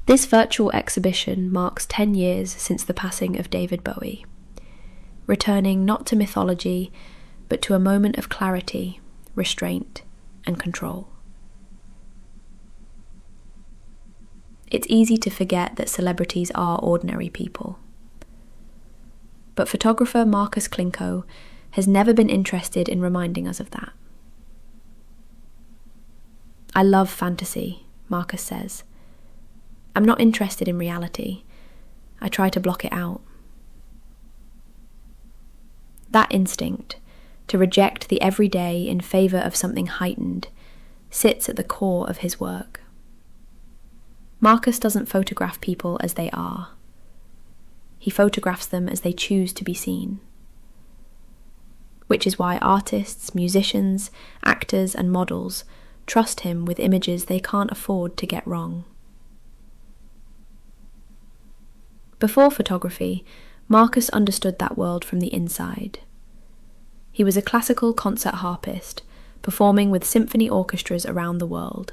This virtual exhibition marks 10 years since the passing of David Bowie, returning not to mythology, but to a moment of clarity, restraint, and control. It's easy to forget that celebrities are ordinary people. But photographer Markus Klinko has never been interested in reminding us of that. "I love fantasy," Markus says. "I'm not interested in reality. I try to block it out." That instinct, to reject the everyday in favour of something heightened, sits at the core of his work. Markus doesn't photograph people as they are. He photographs them as they choose to be seen. Which is why artists, musicians, actors, and models trust him with images they can't afford to get wrong. Before photography, Markus understood that world from the inside. He was a classical concert harpist, performing with symphony orchestras around the world.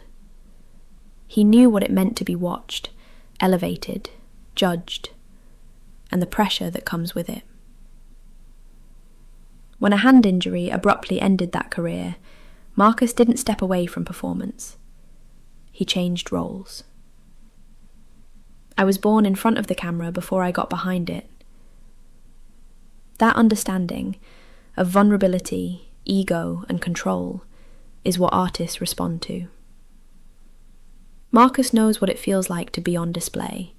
He knew what it meant to be watched, elevated, judged, and the pressure that comes with it. When a hand injury abruptly ended that career, Markus didn't step away from performance. He changed roles. "I was born in front of the camera before I got behind it." That understanding of vulnerability, ego, and control is what artists respond to. Markus knows what it feels like to be on display,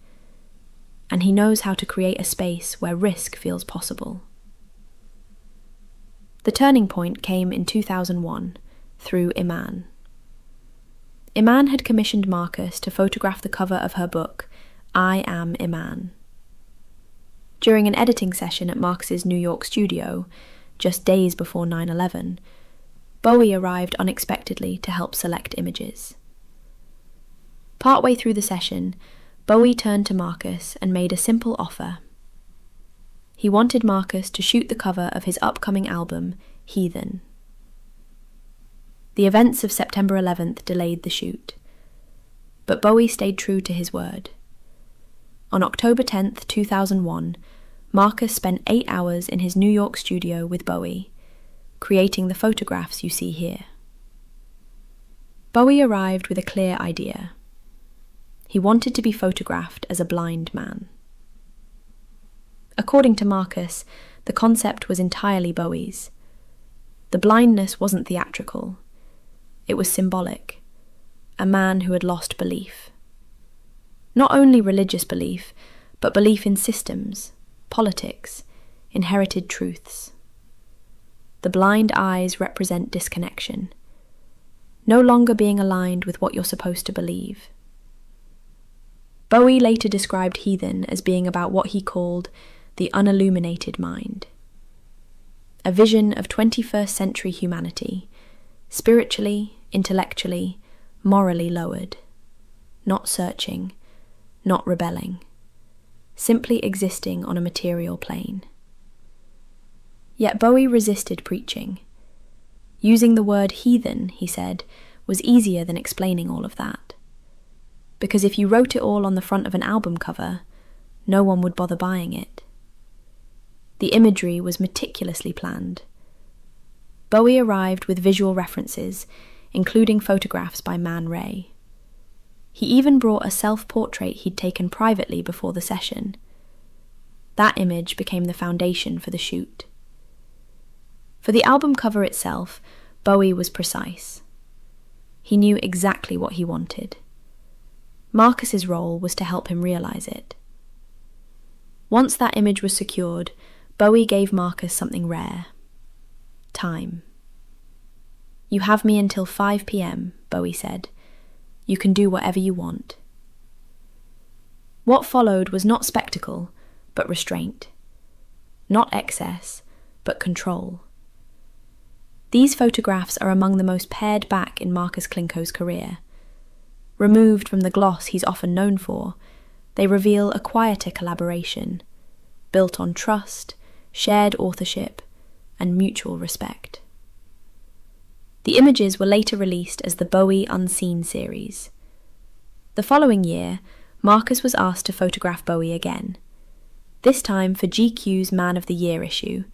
and he knows how to create a space where risk feels possible. The turning point came in 2001, through Iman. Iman had commissioned Markus to photograph the cover of her book, I Am Iman. During an editing session at Markus's New York studio, just days before 9/11, Bowie arrived unexpectedly to help select images. Partway through the session, Bowie turned to Markus and made a simple offer. He wanted Markus to shoot the cover of his upcoming album, Heathen. The events of September 11th delayed the shoot, but Bowie stayed true to his word. On October 10th, 2001, Markus spent 8 hours in his New York studio with Bowie, creating the photographs you see here. Bowie arrived with a clear idea. He wanted to be photographed as a blind man. According to Markus, the concept was entirely Bowie's. The blindness wasn't theatrical. It was symbolic. A man who had lost belief. Not only religious belief, but belief in systems, politics, inherited truths. The blind eyes represent disconnection, no longer being aligned with what you're supposed to believe. Bowie later described Heathen as being about what he called the unilluminated mind. A vision of 21st century humanity, spiritually, intellectually, morally lowered. Not searching, not rebelling. Simply existing on a material plane. Yet Bowie resisted preaching. Using the word heathen, he said, was easier than explaining all of that. Because if you wrote it all on the front of an album cover, no one would bother buying it. The imagery was meticulously planned. Bowie arrived with visual references, including photographs by Man Ray. He even brought a self-portrait he'd taken privately before the session. That image became the foundation for the shoot. For the album cover itself, Bowie was precise. He knew exactly what he wanted. Markus's role was to help him realize it. Once that image was secured, Bowie gave Markus something rare. Time. "You have me until 5 p.m, Bowie said. "You can do whatever you want." What followed was not spectacle, but restraint. Not excess, but control. These photographs are among the most pared back in Markus Klinko's career. Removed from the gloss he's often known for, they reveal a quieter collaboration, built on trust, shared authorship, and mutual respect. The images were later released as the Bowie Unseen series. The following year, Markus was asked to photograph Bowie again, this time for GQ's Man of the Year issue,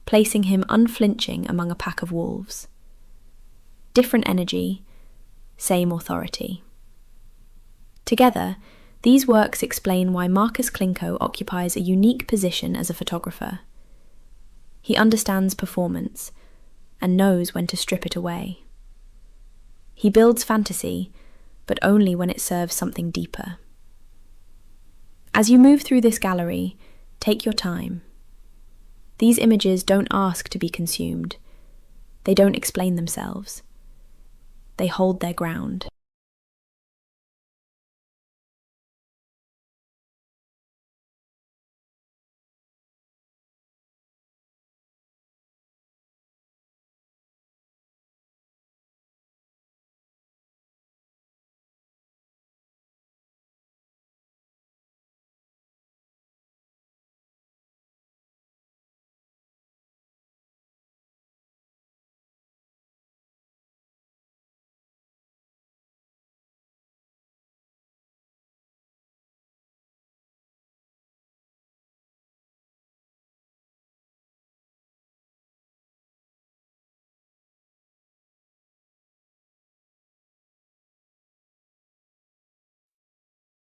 placing him unflinching among a pack of wolves. Different energy, same authority. Together, these works explain why Markus Klinko occupies a unique position as a photographer. He understands performance and knows when to strip it away. He builds fantasy, but only when it serves something deeper. As you move through this gallery, take your time. These images don't ask to be consumed. They don't explain themselves. They hold their ground.